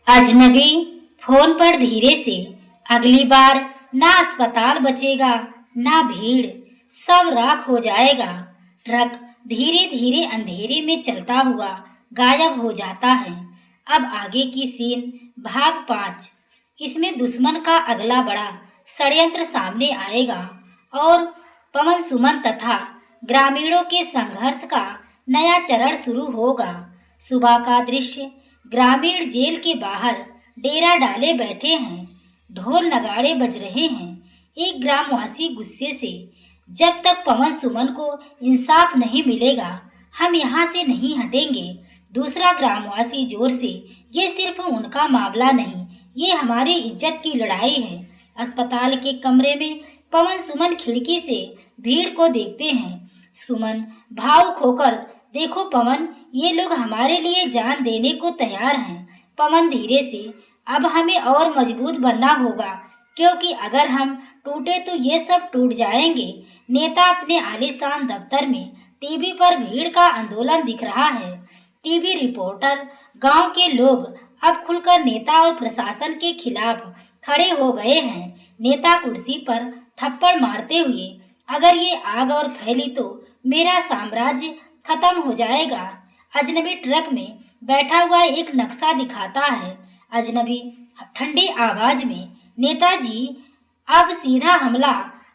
अजनबी फोन पर धीरे से, अगली बार ना अस्पताल बचेगा ना भीड़, सब राख हो जाएगा। ट्रक धीरे धीरे अंधेरे में चलता हुआ गायब हो जाता है। अब आगे की सीन भाग 5। इसमें दुश्मन का अगला बड़ा षड्यंत्र सामने आएगा और पवन सुमन तथा ग्रामीणों के संघर्ष का नया चरण शुरू होगा। सुबह का दृश्य, ग्रामीण जेल के बाहर डेरा डाले बैठे हैं, ढोल नगाड़े बज रहे हैं। एक ग्रामवासी गुस्से से, जब तक पवन सुमन को इंसाफ नहीं मिलेगा हम यहाँ से नहीं हटेंगे। दूसरा ग्रामवासी जोर से, ये सिर्फ उनका मामला नहीं, ये हमारी इज्जत की लड़ाई है। अस्पताल के कमरे में पवन सुमन खिड़की से भीड़ को देखते हैं। सुमन भावुक होकर, देखो पवन, ये लोग हमारे लिए जान देने को तैयार हैं। पवन धीरे से, अब हमें और मजबूत बनना होगा, क्योंकि अगर हम टूटे तो ये सब टूट जाएंगे। नेता अपने आलीशान दफ्तर में टीवी पर भीड़ का आंदोलन दिख रहा है। टीवी रिपोर्टर, गांव के लोग अब खुलकर नेता और प्रशासन के खिलाफ खड़े हो गए हैं। नेता कुर्सी पर थप्पड़ मारते हुए, अगर ये आग और फैली तो मेरा साम्राज्य खत्म हो जाएगा। अजनबी ट्रक में बैठा हुआ एक नक्शा दिखाता है। अजनबी ठंडी आवाज में, नेताजी, अब सीधा हमला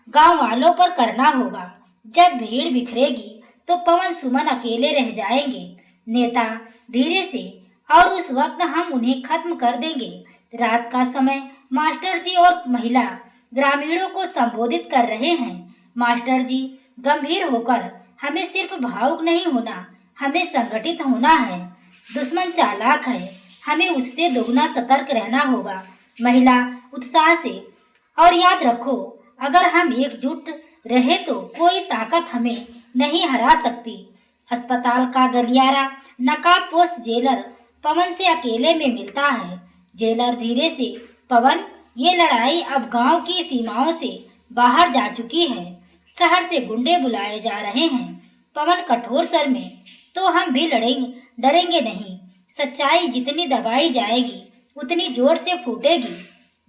गांव वालों पर करना होगा। जब भीड़ बिखरेगी तो पवन सुमन अकेले रह जाएंगे। नेता धीरे से, और उस वक्त हम उन्हें खत्म कर देंगे। रात का समय, मास्टर जी और महिला ग्रामीणों को संबोधित कर रहे हैं। मास्टर जी गंभीर होकर, हमें सिर्फ भावुक नहीं होना, हमें संगठित होना है। दुश्मन चालाक है, हमें उससे दोगुना सतर्क रहना होगा। महिला उत्साह से, और याद रखो, अगर हम एकजुट रहे तो कोई ताकत हमें नहीं हरा सकती। अस्पताल का गलियारा नकाबपोश जेलर पवन से अकेले में मिलता है। जेलर धीरे से, पवन, ये लड़ाई अब गांव की सीमाओं से बाहर जा चुकी है। शहर से गुंडे बुलाए जा रहे हैं। पवन कठोर स्वर में, तो हम भी लड़ेंगे, डरेंगे नहीं। सच्चाई जितनी दबाई जाएगी उतनी जोर से फूटेगी।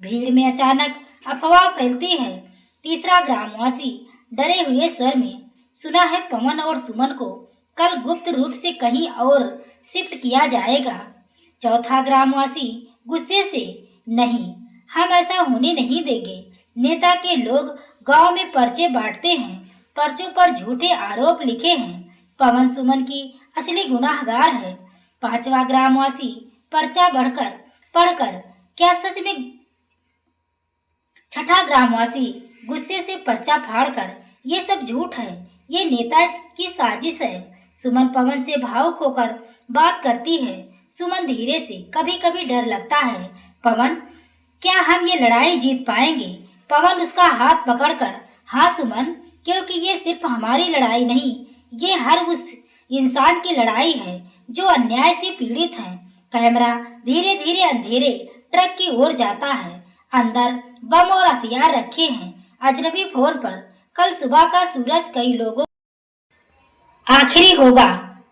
भीड़ में अचानक अफवाह फैलती है। तीसरा ग्रामवासी डरे हुए स्वर में, सुना है पवन और सुमन को कल गुप्त रूप से कहीं और शिफ्ट किया जाएगा। चौथा ग्रामवासी गुस्से से, नहीं, हम ऐसा होने नहीं देंगे। नेता के लोग गांव में पर्चे बांटते हैं, पर्चों पर झूठे आरोप लिखे हैं। पवन सुमन की असली गुनाहगार है। पांचवा ग्रामवासी पर्चा पढ़कर, क्या सच में? छठा ग्रामवासी गुस्से से पर्चा फाड़कर, ये सब झूठ है, ये नेता की साजिश है। सुमन पवन से भावुक होकर बात करती है। सुमन धीरे से, कभी कभी डर लगता है पवन, क्या हम ये लड़ाई जीत पाएंगे? पवन उसका हाथ पकड़कर, हाँ सुमन, क्योंकि ये सिर्फ हमारी लड़ाई नहीं, ये हर उस इंसान की लड़ाई है जो अन्याय से पीड़ित है। कैमरा धीरे धीरे अंधेरे ट्रक की ओर जाता है। अंदर बम और हथियार रखे हैं। अजनबी फोन पर, कल सुबह का सूरज कई लोगों आखिरी होगा।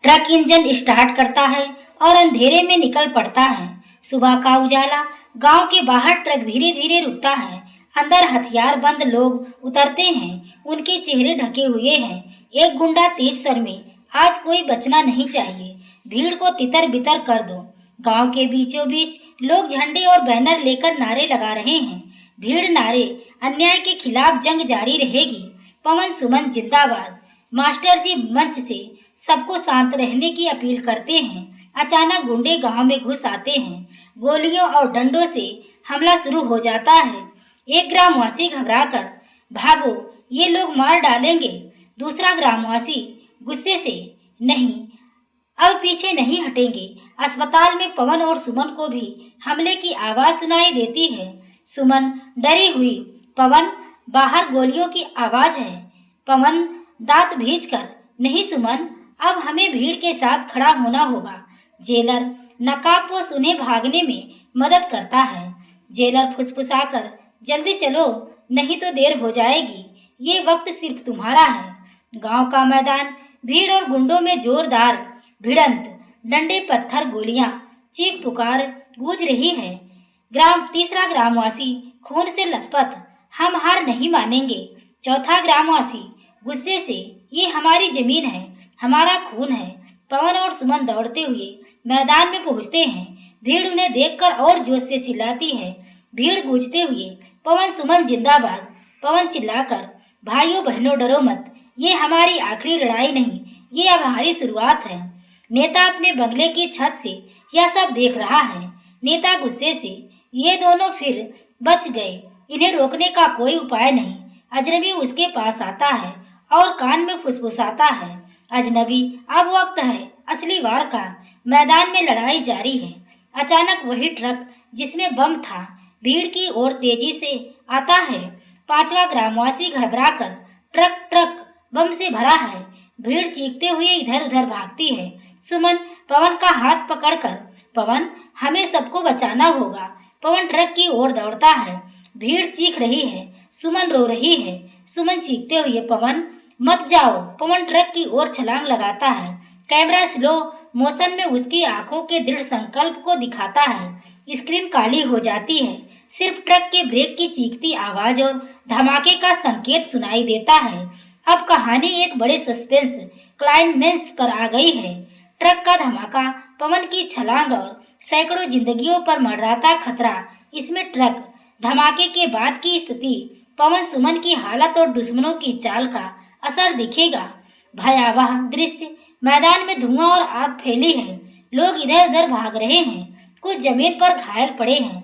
ट्रक इंजन स्टार्ट करता है और अंधेरे में निकल पड़ता है। सुबह का उजाला, गांव के बाहर ट्रक धीरे धीरे रुकता है। अंदर हथियार बंद लोग उतरते हैं, उनके चेहरे ढके हुए हैं। एक गुंडा तेज स्वर में, आज कोई बचना नहीं चाहिए, भीड़ को तितर बितर कर दो। गांव के बीचों बीच लोग झंडे और बैनर लेकर नारे लगा रहे हैं। भीड़ नारे, अन्याय के खिलाफ जंग जारी रहेगी, पवन सुमन जिंदाबाद। मास्टर जी मंच से सबको शांत रहने की अपील करते हैं। अचानक गुंडे गांव में घुस आते हैं। गोलियों और डंडों से हमला शुरू हो जाता है। एक ग्रामवासी घबराकर, भागो, ये लोग मार डालेंगे। दूसरा ग्रामवासी गुस्से से, नहीं, अब पीछे नहीं हटेंगे। अस्पताल में पवन और सुमन को भी हमले की आवाज सुनाई देती है। सुमन डरी हुई, पवन, बाहर गोलियों की आवाज है। पवन दांत भींचकर, नहीं सुमन, अब हमें भीड़ के साथ खड़ा होना होगा। जेलर नकाबपोश उन्हें भागने में मदद करता है। जेलर फुसफुसाकर, जल्दी चलो, नहीं तो देर हो जाएगी, ये वक्त सिर्फ तुम्हारा है। गांव का मैदान, भीड़ और गुंडों में जोरदार भिड़ंत, डंडे पत्थर गोलियां, चीख पुकार गूंज रही है। तीसरा ग्रामवासी खून से लथपथ, हम हार नहीं मानेंगे। चौथा ग्रामवासी गुस्से से, ये हमारी जमीन है, हमारा खून है। पवन और सुमन दौड़ते हुए मैदान में पहुंचते हैं। भीड़ उन्हें देखकर और जोश से चिल्लाती है। भीड़ गूंजते हुए पवन सुमन जिंदाबाद। पवन चिल्लाकर, भाइयों बहनों डरो मत, ये हमारी आखिरी लड़ाई नहीं, ये अब हमारी शुरुआत है। नेता अपने बंगले की छत से यह सब देख रहा है। नेता गुस्से से, ये दोनों फिर बच गए, इन्हें रोकने का कोई उपाय नहीं। अजनबी उसके पास आता है और कान में फुसफुसाता है, अजनबी अब वक्त है असली वार का, मैदान में लड़ाई जारी है। अचानक वही ट्रक जिसमें बम था भीड़ की ओर तेजी से आता है। पांचवा ग्रामवासी घबराकर, ट्रक ट्रक बम से भरा है। भीड़ चीखते हुए इधर उधर भागती है। सुमन पवन का हाथ पकड़कर, पवन हमें सबको बचाना होगा। पवन ट्रक की ओर दौड़ता है। भीड़ चीख रही है, सुमन रो रही है। सुमन चीखते हुए, पवन मत जाओ। पवन ट्रक की ओर छलांग लगाता है। कैमरा स्लो मोशन में उसकी आंखों के दृढ़ संकल्प को दिखाता है। स्क्रीन काली हो जाती है। सिर्फ ट्रक के ब्रेक की चीखती आवाज और धमाके का संकेत सुनाई देता है। अब कहानी एक बड़े सस्पेंस क्लाइमेक्स पर आ गई है। ट्रक का धमाका, पवन की छलांग और सैकड़ों जिंदगियों पर मंडराता खतरा। इसमें ट्रक धमाके के बाद की स्थिति, पवन सुमन की हालत और दुश्मनों की चाल का असर दिखेगा। भयावह दृश्य, मैदान में धुआं और आग फैली है। लोग इधर उधर भाग रहे हैं, कुछ जमीन पर घायल पड़े हैं।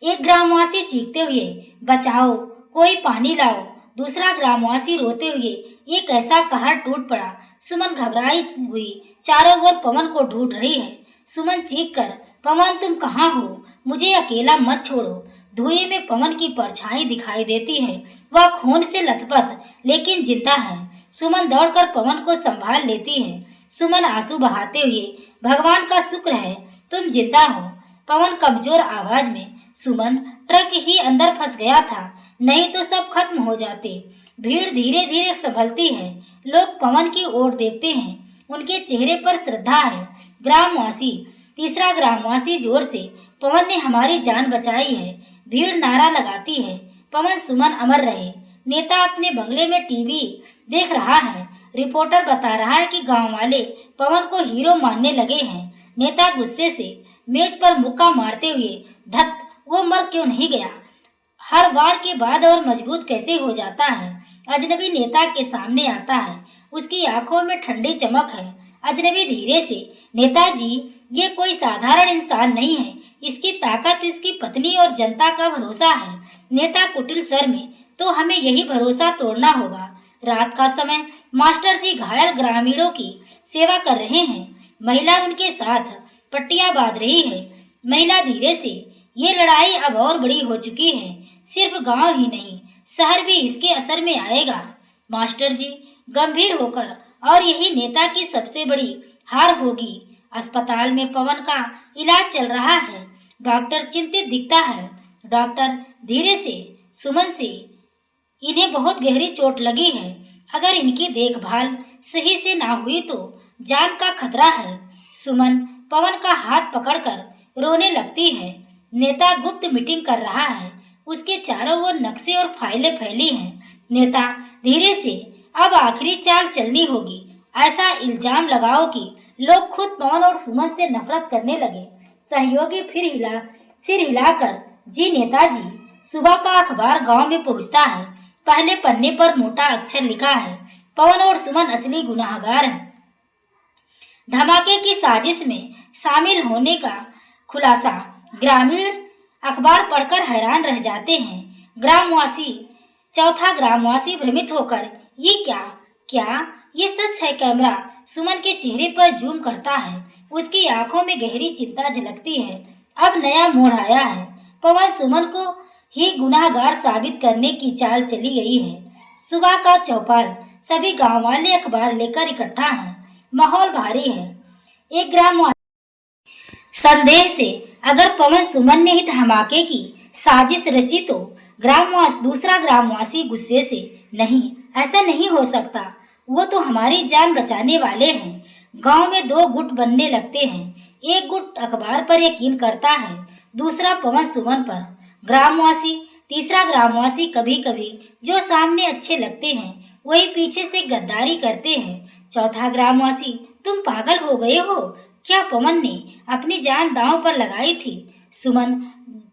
एक ग्रामवासी चीखते हुए, बचाओ, कोई पानी लाओ। दूसरा ग्रामवासी रोते हुए, ये कैसा कहर टूट पड़ा। सुमन घबराई हुई चारों ओर पवन को ढूंढ रही है। सुमन चीख कर, पवन तुम कहाँ हो, मुझे अकेला मत छोड़ो। धुएं में पवन की परछाई दिखाई देती है। वह खून से लथपथ लेकिन जिंदा है। सुमन दौड़कर पवन को संभाल लेती है। सुमन आंसू बहाते हुए, भगवान का शुक्र है तुम जिंदा हो। पवन कमजोर आवाज में, सुमन ट्रक ही अंदर फंस गया था, नहीं तो सब खत्म हो जाते। भीड़ धीरे धीरे संभलती है। लोग पवन की ओर देखते हैं, उनके चेहरे पर श्रद्धा है। तीसरा ग्रामवासी जोर से, पवन ने हमारी जान बचाई है। भीड़ नारा लगाती है, पवन सुमन अमर रहे। नेता अपने बंगले में टीवी देख रहा है। रिपोर्टर बता रहा है कि गांव वाले पवन को हीरो मानने लगे हैं। नेता गुस्से से मेज पर मुक्का मारते हुए, धत, वो मर क्यों नहीं गया, हर वार के बाद और मजबूत कैसे हो जाता है। अजनबी नेता के सामने आता है, उसकी आंखों में ठंडी चमक है। अजनबी धीरे से, नेताजी ये कोई साधारण इंसान नहीं है, इसकी ताकत इसकी पत्नी और जनता का भरोसा है। नेता कुटिल स्वर में, तो हमें यही भरोसा तोड़ना होगा। रात का समय, मास्टर जी घायल ग्रामीणों की सेवा कर रहे हैं। महिला उनके साथ पट्टियां बांध रही है। महिला धीरे से, ये लड़ाई अब और बड़ी हो चुकी है, सिर्फ गांव ही नहीं शहर भी इसके असर में आएगा। मास्टर जी गंभीर होकर, और यही नेता की सबसे बड़ी हार होगी। अस्पताल में पवन का इलाज चल रहा है। डॉक्टर चिंतित दिखता है। डॉक्टर धीरे से, सुमन से, इन्हें बहुत गहरी चोट लगी है, अगर इनकी देखभाल सही से ना हुई तो जान का खतरा है। सुमन पवन का हाथ पकड़कर रोने लगती है। नेता गुप्त मीटिंग कर रहा है, उसके चारों ओर नक्शे और फाइलें फैली हैं। नेता धीरे से, अब आखिरी चाल चलनी होगी। ऐसा इल्जाम लगाओ कि लोग खुद पवन और सुमन से नफरत करने लगे। सहयोगी फिर सिर हिलाकर, जी नेताजी। सुबह का अखबार गांव में पहुंचता है। पहले पन्ने पर मोटा अक्षर लिखा है, पवन और सुमन असली गुनाहगार हैं। धमाके की साजिश में शामिल होने का खुलासा। ग्रामीण अखबार पढ़कर हैरान रह जाते हैं। चौथा ग्रामवासी भ्रमित होकर, ये क्या ये सच है? कैमरा सुमन के चेहरे पर जूम करता है। उसकी आंखों में गहरी चिंता झलकती है। अब नया मोड़ आया है। पवन सुमन को ही गुनाहगार साबित करने की चाल चली गई है। सुबह का चौपाल, सभी गांव वाले अखबार लेकर इकट्ठा हैं। माहौल भारी है। एक ग्रामवासी संदेह से, अगर पवन सुमन ने ही धमाके की साजिश रची तो दूसरा ग्रामवासी गुस्से से, नहीं, ऐसा नहीं हो सकता, वो तो हमारी जान बचाने वाले हैं। गांव में दो गुट बनने लगते हैं। एक गुट अखबार पर यकीन करता है, दूसरा पवन सुमन पर। ग्रामवासी, तीसरा ग्रामवासी कभी कभी जो सामने अच्छे लगते हैं वही पीछे से गद्दारी करते हैं। चौथा ग्रामवासी, तुम पागल हो गए हो क्या? पवन ने अपनी जान दांव पर लगाई थी। सुमन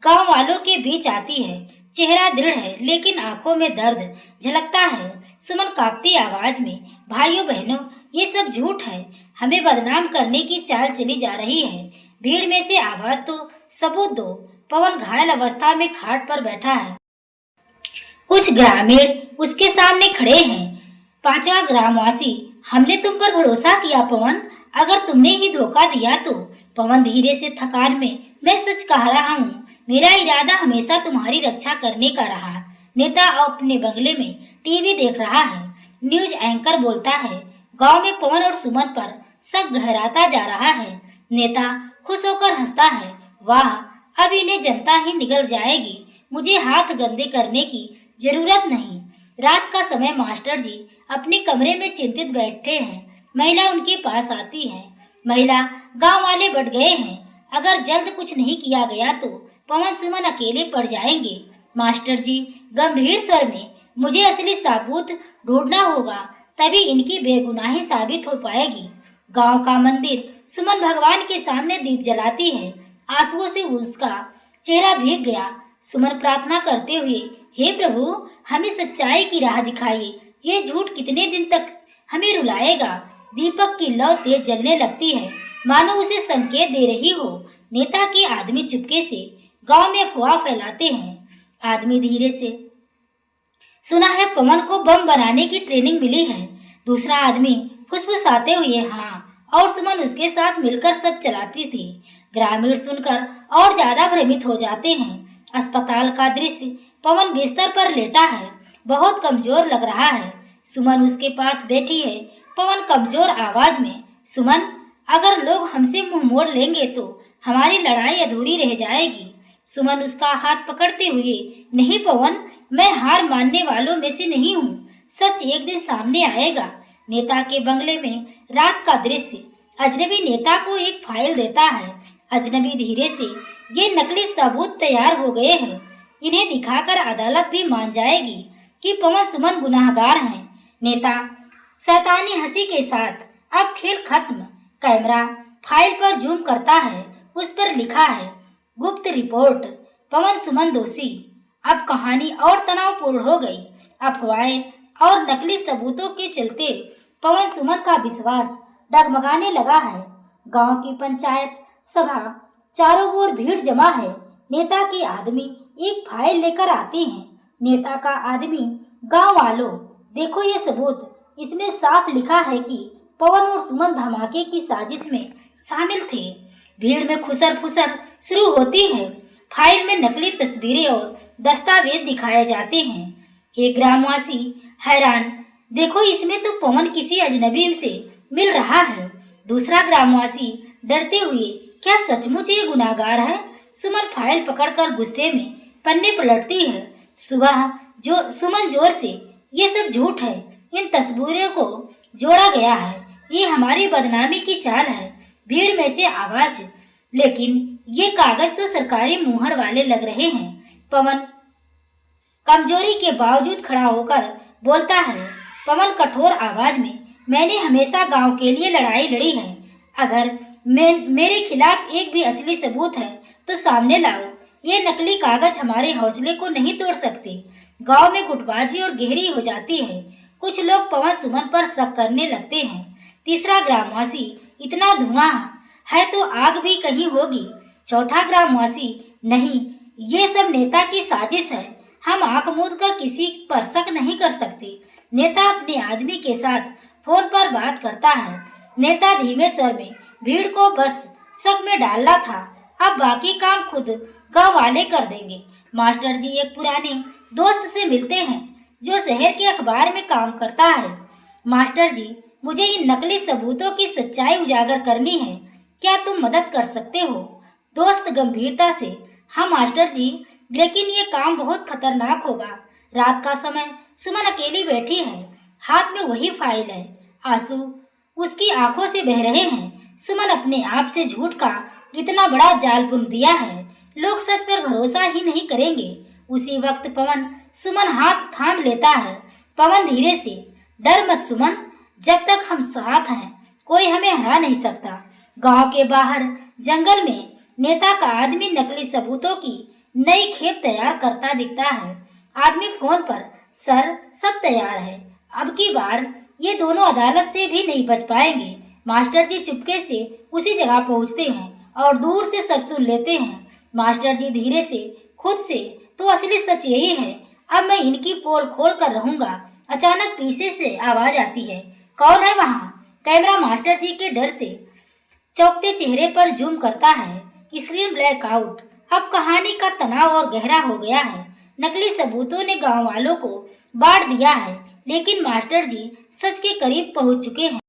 गांव वालों के बीच आती है, चेहरा दृढ़ है लेकिन आंखों में दर्द झलकता है। सुमन कांपती आवाज में, भाइयों बहनों, ये सब झूठ है, हमें बदनाम करने की चाल चली जा रही है। भीड़ में से आवाज तो सबूत दो। पवन घायल अवस्था में खाट पर बैठा है, कुछ ग्रामीण उसके सामने खड़े हैं। पांचवा ग्रामवासी, हमने तुम पर भरोसा किया पवन, अगर तुमने ही धोखा दिया तो। पवन धीरे से थकान में, मैं सच कह रहा हूँ, मेरा इरादा हमेशा तुम्हारी रक्षा करने का रहा। नेता अपने बंगले में टीवी देख रहा है। न्यूज एंकर बोलता है, गांव में पवन और सुमन पर शक गहराता जा रहा है। नेता खुश होकर हंसता है, वाह, अब इन्हें जनता ही निगल जाएगी, मुझे हाथ गंदे करने की जरूरत नहीं। रात का समय मास्टर जी अपने कमरे में चिंतित बैठे हैं। महिला उनके पास आती है। महिला, गांव वाले बढ़ गए हैं, अगर जल्द कुछ नहीं किया गया तो पवन सुमन अकेले पड़ जाएंगे। मास्टर जी गंभीर स्वर में, मुझे असली सबूत ढूंढना होगा, तभी इनकी बेगुनाही साबित हो पाएगी। गांव का मंदिर, सुमन भगवान के सामने दीप जलाती है। आंसुओं से उसका चेहरा भीग गया। सुमन प्रार्थना करते हुए, हे प्रभु, हमें सच्चाई की राह दिखाइए, ये झूठ कितने दिन तक हमें रुलाएगा। दीपक की लौ तेज जलने लगती है, मानो उसे संकेत दे रही हो। नेता के आदमी चुपके से गांव में अफवाह फैलाते हैं। आदमी धीरे से, सुना है पवन को बम बनाने की ट्रेनिंग मिली है। दूसरा आदमी फुसफुसाते हुए, हाँ, और सुमन उसके साथ मिलकर सब चलाती थी। ग्रामीण सुनकर और ज्यादा भ्रमित हो जाते हैं। अस्पताल का दृश्य, पवन बिस्तर पर लेटा है, बहुत कमजोर लग रहा है। सुमन उसके पास बैठी है। पवन कमजोर आवाज में, सुमन, अगर लोग हमसे मुंह मोड़ लेंगे तो हमारी लड़ाई अधूरी रह जाएगी। सुमन उसका हाथ पकड़ते हुए, नहीं पवन, मैं हार मानने वालों में से नहीं हूँ, सच एक दिन सामने आएगा। नेता के बंगले में रात का दृश्य। अजनबी नेता को एक फाइल देता है। अजनबी धीरे से, ये नकली सबूत तैयार हो गए हैं, इन्हें दिखाकर अदालत भी मान जाएगी कि पवन सुमन गुनाहगार हैं। नेता शैतानी हंसी के साथ, अब खेल खत्म। कैमरा फाइल पर जूम करता है, उस पर लिखा है, गुप्त रिपोर्ट, पवन सुमन दोषी। अब कहानी और तनावपूर्ण हो गई। अफवाहें और नकली सबूतों के चलते पवन सुमन का विश्वास डगमगाने लगा है। गांव की पंचायत सभा, चारों ओर भीड़ जमा है। नेता के आदमी एक फाइल लेकर आते हैं। नेता का आदमी, गांव वालों, देखो ये सबूत, इसमें साफ लिखा है कि पवन और सुमन धमाके की साजिश में शामिल थे। भीड़ में खुसर फुसर शुरू होती है। फाइल में नकली तस्वीरें और दस्तावेज दिखाए जाते हैं। एक ग्रामवासी हैरान, देखो इसमें तो पवन किसी अजनबी से मिल रहा है। दूसरा ग्रामवासी डरते हुए, क्या सचमुच ये गुनाहगार है? सुमन फाइल पकड़कर गुस्से में पन्ने पलटती है। सुमन जोर से, ये सब झूठ है, इन तस्वीरों को जोड़ा गया है, ये हमारी बदनामी की चाल है। भीड़ में से आवाज, लेकिन ये कागज तो सरकारी मुहर वाले लग रहे हैं। पवन कमजोरी के बावजूद खड़ा होकर बोलता है। पवन कठोर आवाज में, मैंने हमेशा गांव के लिए लड़ाई लड़ी है, अगर मेरे खिलाफ एक भी असली सबूत है तो सामने लाओ। ये नकली कागज हमारे हौसले को नहीं तोड़ सकते। गांव में गुटबाजी और गहरी हो जाती है। कुछ लोग पवन सुमन पर शक करने लगते हैं। तीसरा ग्रामवासी, इतना धुआं है तो आग भी कहीं होगी। चौथा ग्रामवासी, नहीं, ये सब नेता की साजिश है, हम आंख मूंद कर किसी पर शक नहीं कर सकते। नेता अपने आदमी के साथ फोन पर बात करता है। नेता धीमे स्वर में, भीड़ को बस शक में डालना था, अब बाकी काम खुद गांव वाले कर देंगे। मास्टर जी एक पुराने दोस्त से मिलते हैं जो शहर के अखबार में काम करता है। मास्टर जी, मुझे इन नकली सबूतों की सच्चाई उजागर करनी है, क्या तुम मदद कर सकते हो? दोस्त गंभीरता से, हाँ मास्टर जी, लेकिन ये काम बहुत खतरनाक होगा। रात का समय, सुमन अकेली बैठी है, हाथ में वही फाइल है, आंसू उसकी आंखों से बह रहे हैं। सुमन अपने आप से झूठ का इतना बड़ा जाल बुन दिया है, लोग सच पर भरोसा ही नहीं करेंगे। उसी वक्त पवन सुमन हाथ थाम लेता है। पवन धीरे से, डर मत सुमन, जब तक हम साथ हैं कोई हमें हरा नहीं सकता। गांव के बाहर जंगल में नेता का आदमी नकली सबूतों की नई खेप तैयार करता दिखता है। आदमी फोन पर, सर सब तैयार है, अब की बार ये दोनों अदालत से भी नहीं बच पाएंगे। मास्टर जी चुपके से उसी जगह पहुंचते हैं और दूर से सब सुन लेते हैं। मास्टर जी धीरे से, खुद से, तो असली सच यही है, अब मैं इनकी पोल खोल कर रहूंगा। अचानक पीछे से आवाज आती है, कौन है वहाँ? कैमरा मास्टर जी के डर से चौंकते चेहरे पर जूम करता है। Screen black out. अब कहानी का तनाव और गहरा हो गया है। नकली सबूतों ने गांव वालों को बांट दिया है, लेकिन मास्टर जी सच के करीब पहुंच चुके हैं।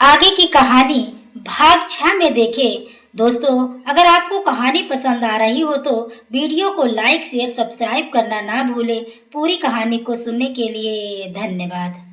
आगे की कहानी भाग 6 में देखें। दोस्तों, अगर आपको कहानी पसंद आ रही हो तो वीडियो को लाइक शेयर सब्सक्राइब करना ना भूलें। पूरी कहानी को सुनने के लिए धन्यवाद।